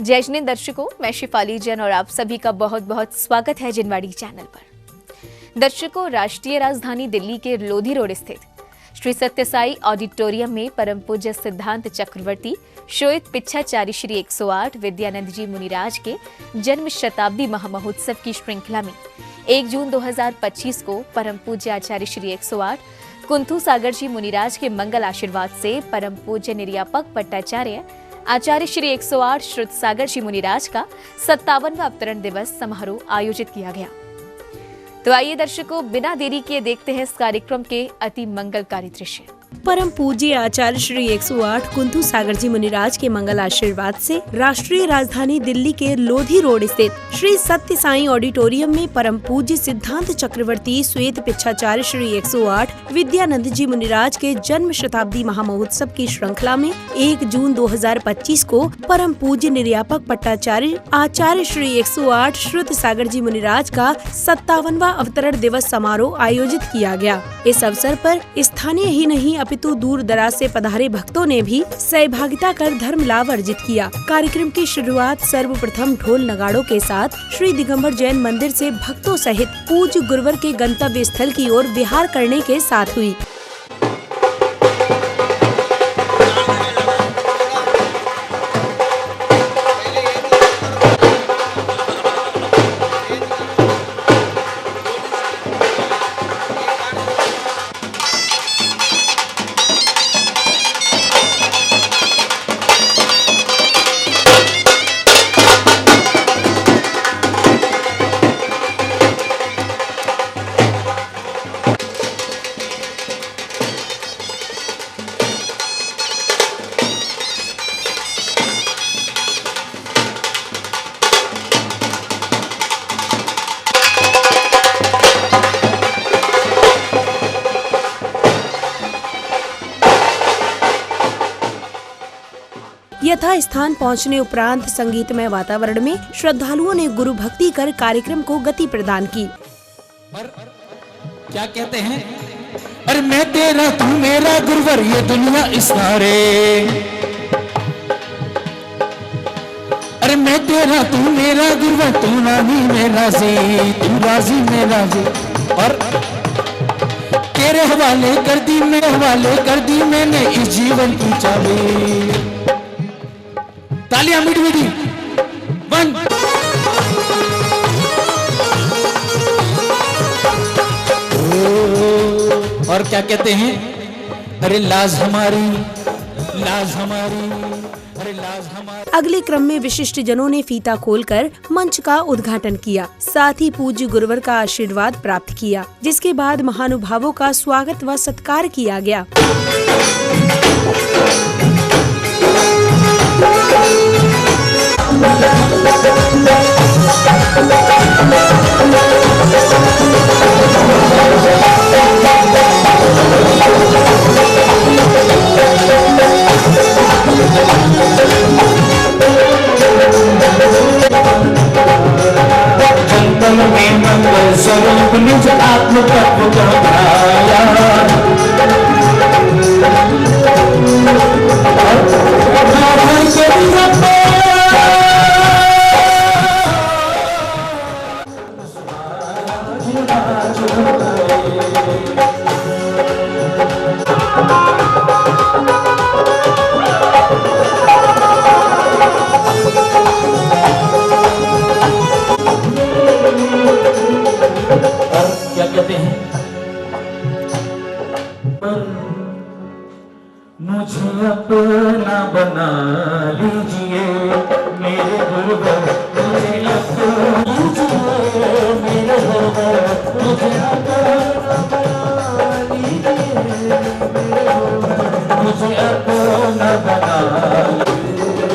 जय दर्शकों, मैं शिफाली जैन और आप सभी का बहुत बहुत स्वागत है जिनवाड़ी चैनल पर। दर्शकों, राष्ट्रीय राजधानी दिल्ली के लोधी रोड स्थित श्री सत्य साई ऑडिटोरियम में परम पूज्य सिद्धांत चक्रवर्ती श्वेत पिच्छाचार्य श्री 108 विद्यानंद जी मुनिराज के जन्म शताब्दी महामहोत्सव की श्रृंखला में 1 जून 2025 को परम पूज्य आचार्य श्री 108 कुंथू सागर जी मुनिराज के मंगल आशीर्वाद से परम पूज्य निर्यापक पट्टाचार्य आचार्य श्री 108 श्रुत सागर जी मुनिराज का 57वां अवतरण दिवस समारोह आयोजित किया गया। तो आइए दर्शकों, बिना देरी किए देखते हैं इस कार्यक्रम के अति मंगलकारी दृश्य। परम पूज्य आचार्य श्री 108 कुंथू सागर जी मुनिराज के मंगल आशीर्वाद से राष्ट्रीय राजधानी दिल्ली के लोधी रोड स्थित श्री सत्य साई ऑडिटोरियम में परम पूज्य सिद्धांत चक्रवर्ती श्वेत पिच्छाचार्य श्री 108 विद्यानंद जी मुनिराज के जन्म शताब्दी महामहोत्सव की श्रृंखला में 1 जून 2025 को परम पूज्य निर्यापक पट्टाचार्य आचार्य श्री 108 श्रुत सागर जी मुनिराज का 57वां अवतरण दिवस समारोह आयोजित किया गया। इस अवसर पर स्थानीय ही नहीं अपितु दूर दराज से पधारे भक्तों ने भी सहभागिता कर धर्म लाभ अर्जित किया। कार्यक्रम की शुरुआत सर्वप्रथम ढोल नगाड़ों के साथ श्री दिगंबर जैन मंदिर से भक्तों सहित पूज्य गुरुवर के गंतव्य स्थल की ओर विहार करने के साथ हुई। यथा स्थान पहुंचने उपरांत संगीतमय वातावरण में श्रद्धालुओं ने गुरु भक्ति कर कार्यक्रम को गति प्रदान की। क्या कहते हैं? अरे मैं तेरा तू मेरा गुरुवर ये दुनिया इशारे। अरे मैं तेरा तू मेरा गुरुवर तू राजी में राजी, तू राजी में राजी। और तेरे हवाले कर दी मैंने इस जीवन की चाबी। तालियां मीठी मीठी। वन और क्या कहते हैं? अरे लाज हमारी, लाज हमारी, अरे लाज हमारी। अगले क्रम में विशिष्ट जनों ने फीता खोलकर मंच का उद्घाटन किया, साथ ही पूज्य गुरुवर का आशीर्वाद प्राप्त किया, जिसके बाद महानुभावों का स्वागत व सत्कार किया गया। मंगल स्वरूप निज आत्म तत्व को मुझे अपना बना लीजिए मेरे गुरुवर, मुझे अपना लीजिए मेरे गुरुवर, मुझे अपना बना लीजिए मेरे गुरुवर, मुझे अपना बना लीजिए।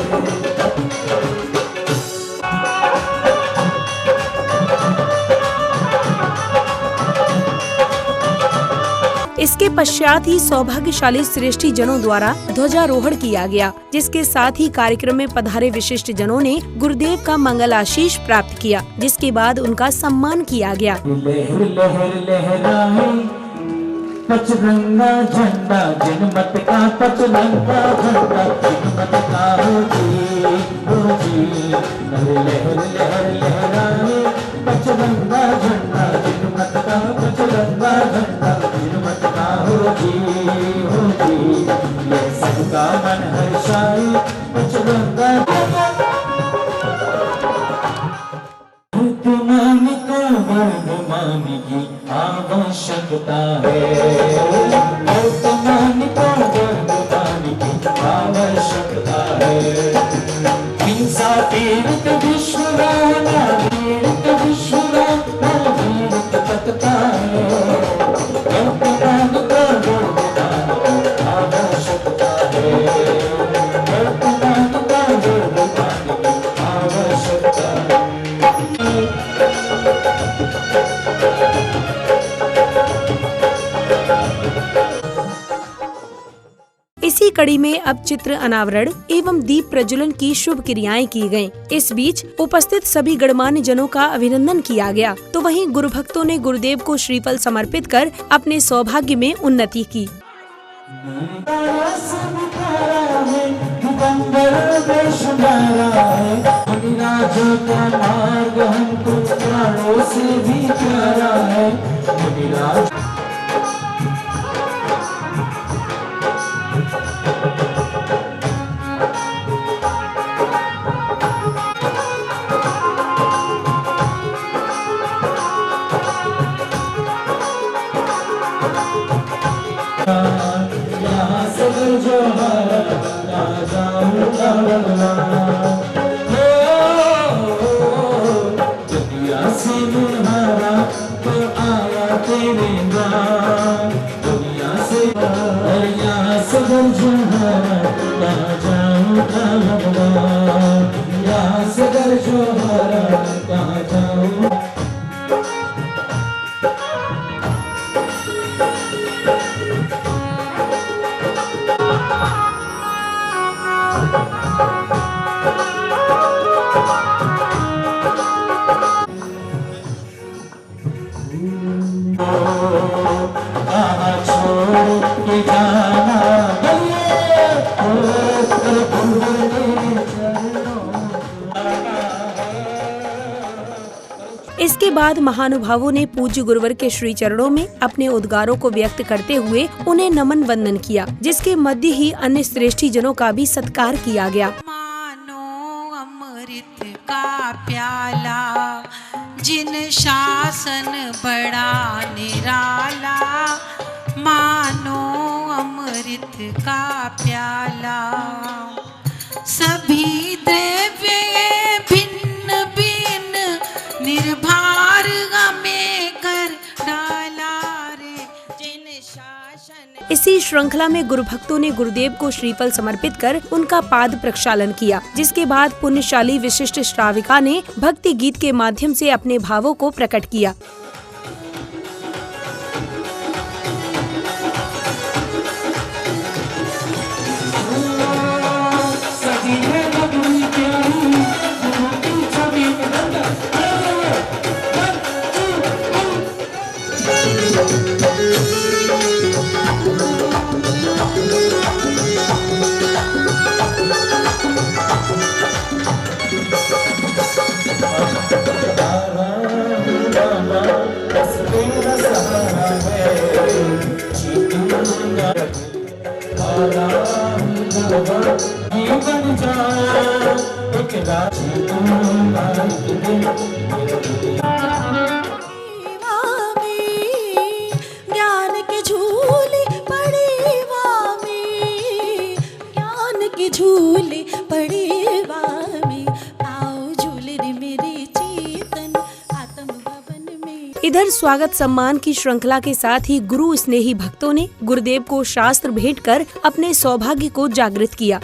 इसके पश्चात ही सौभाग्यशाली श्रेष्ठी जनों द्वारा ध्वजारोहण किया गया, जिसके साथ ही कार्यक्रम में पधारे विशिष्ट जनों ने गुरुदेव का मंगल आशीष प्राप्त किया, जिसके बाद उनका सम्मान किया गया। लहर लहराए पचरंगा झंडा जनमत का, पचरंगा झंडा जनमत का हो जी, अरे लहर लहर लहराए पचरंगा झंडा जनमत का, पचरंगा झंडा जनमत का हो जी, ये सबका मन हर्षाए पचरंगा। वर्तमान को वर्तमान की आवश्यकता है, वर्तमान को वर्तमान की आवश्यकता है। हिंसा पीड़ित विश्वराना, पीड़ित विश्वराना, पीड़ित तत्ता है। वर्तमान को वर्तमान की आवश्यकता है, वर्तमान को वर्तमान की आवश्यकता है। इसी कड़ी में अब चित्र अनावरण एवं दीप प्रज्वलन की शुभ क्रियाएं की गयी। इस बीच उपस्थित सभी गणमान्य जनों का अभिनंदन किया गया, तो वहीं गुरु भक्तों ने गुरुदेव को श्रीफल समर्पित कर अपने सौभाग्य में उन्नति की। दुनिया से मुहारा तो आया तेरे नाम, दुनिया से यहाँ से जोहारा कहाँ जाऊँ भगवान, यहाँ से जोहारा कहाँ जाऊँ। इसके बाद महानुभावों ने पूज्य गुरुवर के श्री चरणों में अपने उद्गारों को व्यक्त करते हुए उन्हें नमन वंदन किया, जिसके मध्य ही अन्य श्रेष्ठी जनों का भी सत्कार किया गया। मानो अमृत का प्याला, जिन शासन बड़ा निराला, मानो अमृत का प्याला। सभी द्रव्य भिन्न भिन्न निर्भार हमें कर डाला रे, जिन शासन। इसी श्रृंखला में गुरु भक्तों ने गुरुदेव को श्रीफल समर्पित कर उनका पाद प्रक्षालन किया, जिसके बाद पुण्यशाली विशिष्ट श्राविका ने भक्ति गीत के माध्यम से अपने भावों को प्रकट किया। ज्ञान के झूले पड़े वामी, ज्ञान के झूले पड़े वामी, आओ झूले रे मेरे चेतन आत्म भवन में। इधर स्वागत सम्मान की श्रृंखला के साथ ही गुरु स्नेही भक्तों ने गुरुदेव को शास्त्र भेंट कर अपने सौभाग्य को जागृत किया।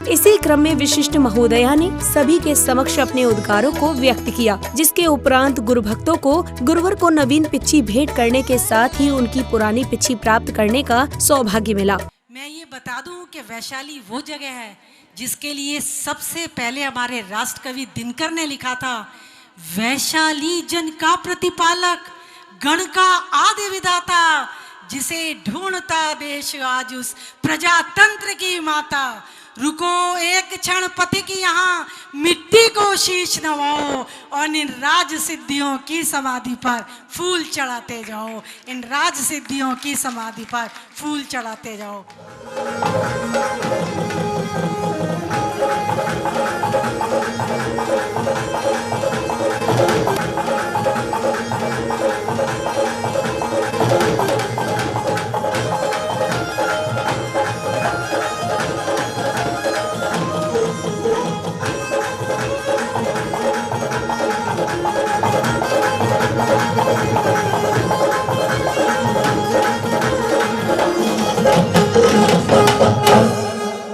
इसी क्रम में विशिष्ट महोदया ने सभी के समक्ष अपने उद्गारों को व्यक्त किया, जिसके उपरांत गुरु भक्तों को गुरुवर को नवीन पिच्छी भेंट करने के साथ ही उनकी पुरानी पिच्छी प्राप्त करने का सौभाग्य मिला। मैं ये बता दूं कि वैशाली वो जगह है जिसके लिए सबसे पहले हमारे राष्ट्र कवि दिनकर ने लिखा था, वैशाली जन का प्रतिपालक, गण का आदि विधाता, जिसे ढूंढता देश आज उस प्रजातंत्र की माता। रुको एक क्षण पति की यहाँ मिट्टी को शीश नवाओ और इन राज सिद्धियों की समाधि पर फूल चढ़ाते जाओ, इन राज सिद्धियों की समाधि पर फूल चढ़ाते जाओ।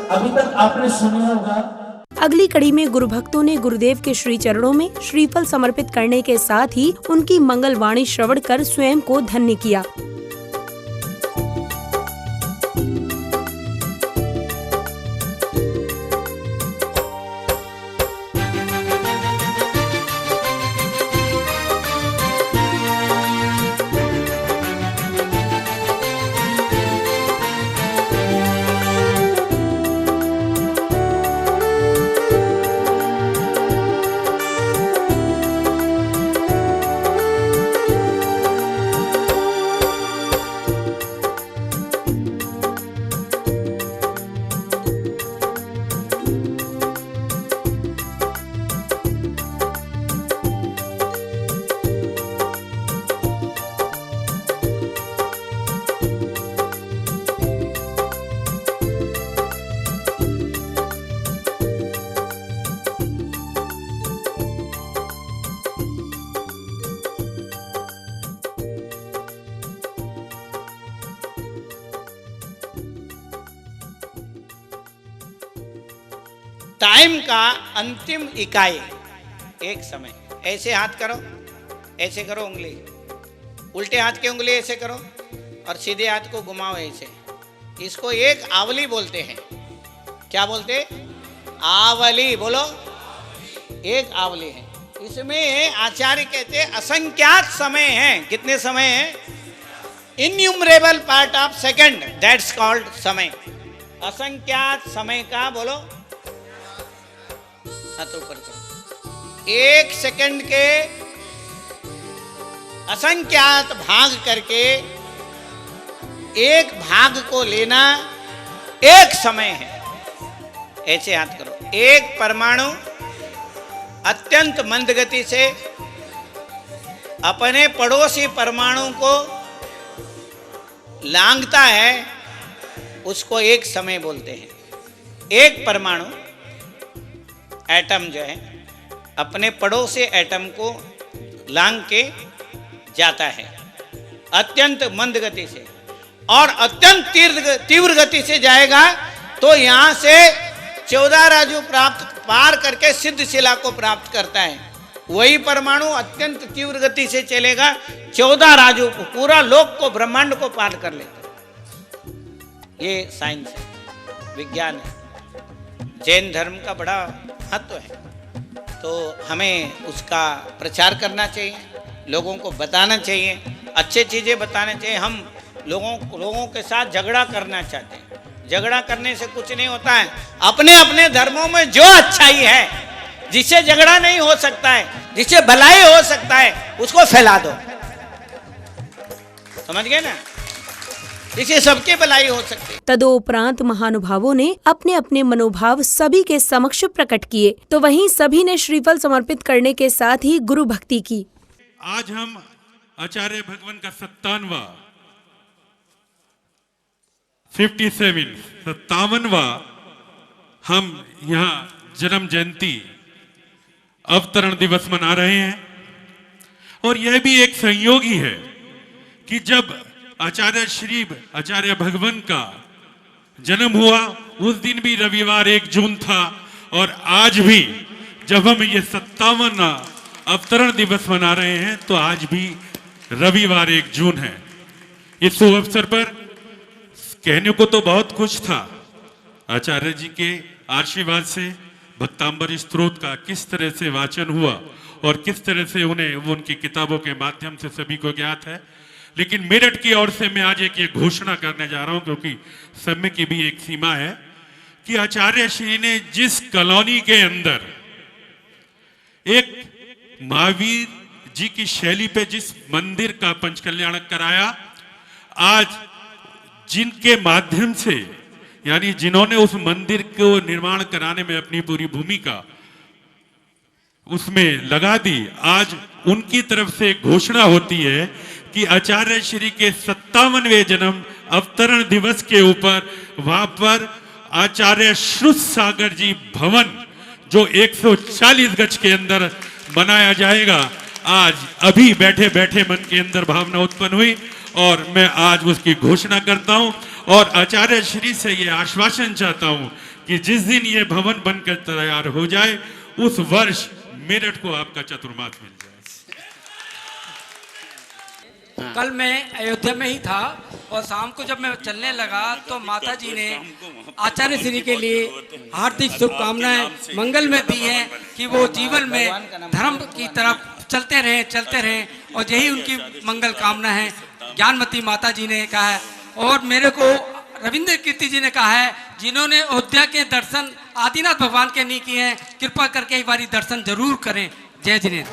अभी तक आपने सुना होगा। अगली कड़ी में गुरु भक्तों ने गुरुदेव के श्री चरणों में श्रीफल समर्पित करने के साथ ही उनकी मंगल वाणी श्रवण कर स्वयं को धन्य किया। टाइम का अंतिम इकाई एक समय। ऐसे हाथ करो, ऐसे करो उंगली, उल्टे हाथ की उंगली ऐसे करो और सीधे हाथ को घुमाओ ऐसे। इसको एक आवली बोलते हैं। क्या बोलते? आवली। बोलो, एक आवली है। इसमें आचार्य कहते हैं असंख्यात समय हैं। कितने समय हैं? Innumerable part of second, that's called samay. असंख्यात समय का बोलो, हाथ ऊपर करो। एक सेकंड के असंख्यात भाग करके एक भाग को लेना एक समय है। ऐसे हाथ करो। एक परमाणु अत्यंत मंद गति से अपने पड़ोसी परमाणु को लांघता है, उसको एक समय बोलते हैं। एक परमाणु एटम जो है अपने पड़ोसी एटम को लांघ के जाता है अत्यंत मंद गति से, और अत्यंत तीव्र गति से जाएगा तो यहां से 14 राजू प्राप्त पार करके सिद्ध शिला को प्राप्त करता है। वही परमाणु अत्यंत तीव्र गति से चलेगा 14 राजू को, पूरा लोक को, ब्रह्मांड को पार कर लेता। ये साइंस है, विज्ञान है। जैन धर्म का बड़ा महत्व है, तो हमें उसका प्रचार करना चाहिए, लोगों को बताना चाहिए, अच्छे चीज़ें बताना चाहिए। हम लोगों के साथ झगड़ा करना चाहते हैं, झगड़ा करने से कुछ नहीं होता है। अपने अपने धर्मों में जो अच्छाई है, जिससे झगड़ा नहीं हो सकता है, जिससे भलाई हो सकता है, उसको फैला दो। समझ गए ना? इससे सबके भलाई हो सकती है। तदोपरांत महानुभावों ने अपने अपने मनोभाव सभी के समक्ष प्रकट किए, तो वहीं सभी ने श्रीफल समर्पित करने के साथ ही गुरु भक्ति की। आज हम आचार्य भगवान का 57वां हम यहाँ जन्म जयंती अवतरण दिवस मना रहे हैं। और यह भी एक संयोग ही है कि जब आचार्य भगवान का जन्म हुआ उस दिन भी रविवार 1 जून था, और आज भी जब हम ये 57वां अवतरण दिवस मना रहे हैं तो आज भी रविवार 1 जून है। इस शुभ अवसर पर कहने को तो बहुत कुछ था। आचार्य जी के आशीर्वाद से भक्तांबर स्तोत्र का किस तरह से वाचन हुआ और किस तरह से उन्हें उनकी किताबों के माध्यम से सभी को ज्ञात है। लेकिन मेरठ की ओर से मैं आज एक घोषणा करने जा रहा हूं, क्योंकि समय की भी एक सीमा है, कि आचार्य श्री ने जिस कॉलोनी के अंदर एक महावीर जी की शैली पे जिस मंदिर का पंचकल्याण कराया, आज जिनके माध्यम से यानी जिन्होंने उस मंदिर को निर्माण कराने में अपनी पूरी भूमिका उसमें लगा दी, आज उनकी तरफ से घोषणा होती है कि आचार्य श्री के 57वें जन्म अवतरण दिवस के ऊपर वहां पर आचार्य श्रुत सागर जी भवन जो 140 गज के अंदर बनाया जाएगा, आज अभी बैठे बैठे मन के अंदर भावना उत्पन्न हुई और मैं आज उसकी घोषणा करता हूं। और आचार्य श्री से ये आश्वासन चाहता हूं कि जिस दिन ये भवन बनकर तैयार हो जाए उस वर्ष मेरठ को आपका चतुर्मास मिल जाए। कल मैं अयोध्या में ही था और शाम को जब मैं चलने लगा तो माता जी ने आचार्य श्री के लिए हार्दिक शुभकामनाएं मंगल में दी हैं कि वो जीवन में धर्म की तरफ चलते रहें और यही उनकी मंगल कामना है। ज्ञानमती माता जी ने कहा है और मेरे को रविंद्र कीर्ति जी ने कहा है, जिन्होंने अयोध्या के दर्शन आदिनाथ भगवान के नहीं किए हैं, कृपा करके एक बारी दर्शन जरूर करें। जय जिनेन्द्र।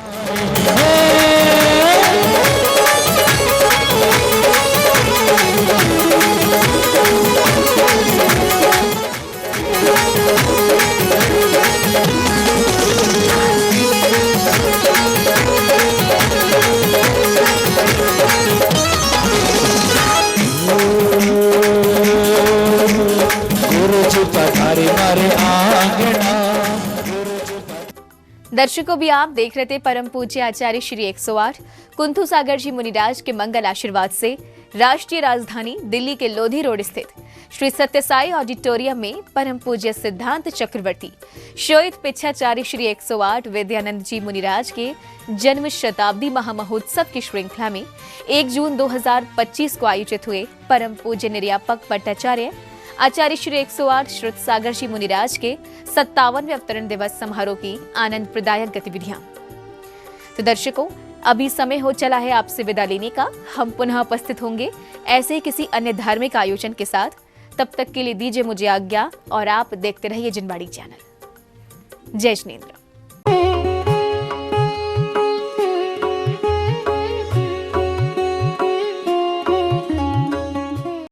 दर्शकों भी आप देख रहे थे परम पूज्य आचार्य श्री 108 कुंथू सागर जी मुनिराज के मंगल आशीर्वाद से राष्ट्रीय राजधानी दिल्ली के लोधी रोड स्थित श्री सत्य साई ऑडिटोरियम में परम पूज्य सिद्धांत चक्रवर्ती श्वेत पिच्छाचार्य श्री 108 विद्यानंद जी मुनिराज के जन्म शताब्दी महामहोत्सव की श्रृंखला में 1 जून 2025 को आयोजित हुए परम पूज्य निर्यापक पट्टाचार्य आचार्य श्री 108 श्रुत सागर जी मुनिराज के 57वें अवतरण दिवस समारोह की आनंद प्रदायक गतिविधियां। तो दर्शकों, अभी समय हो चला है आपसे विदा लेने का। हम पुनः उपस्थित होंगे ऐसे ही किसी अन्य धार्मिक आयोजन के साथ। तब तक के लिए दीजिए मुझे आज्ञा और आप देखते रहिए जिनवाड़ी चैनल। जय जिनेन्द्र।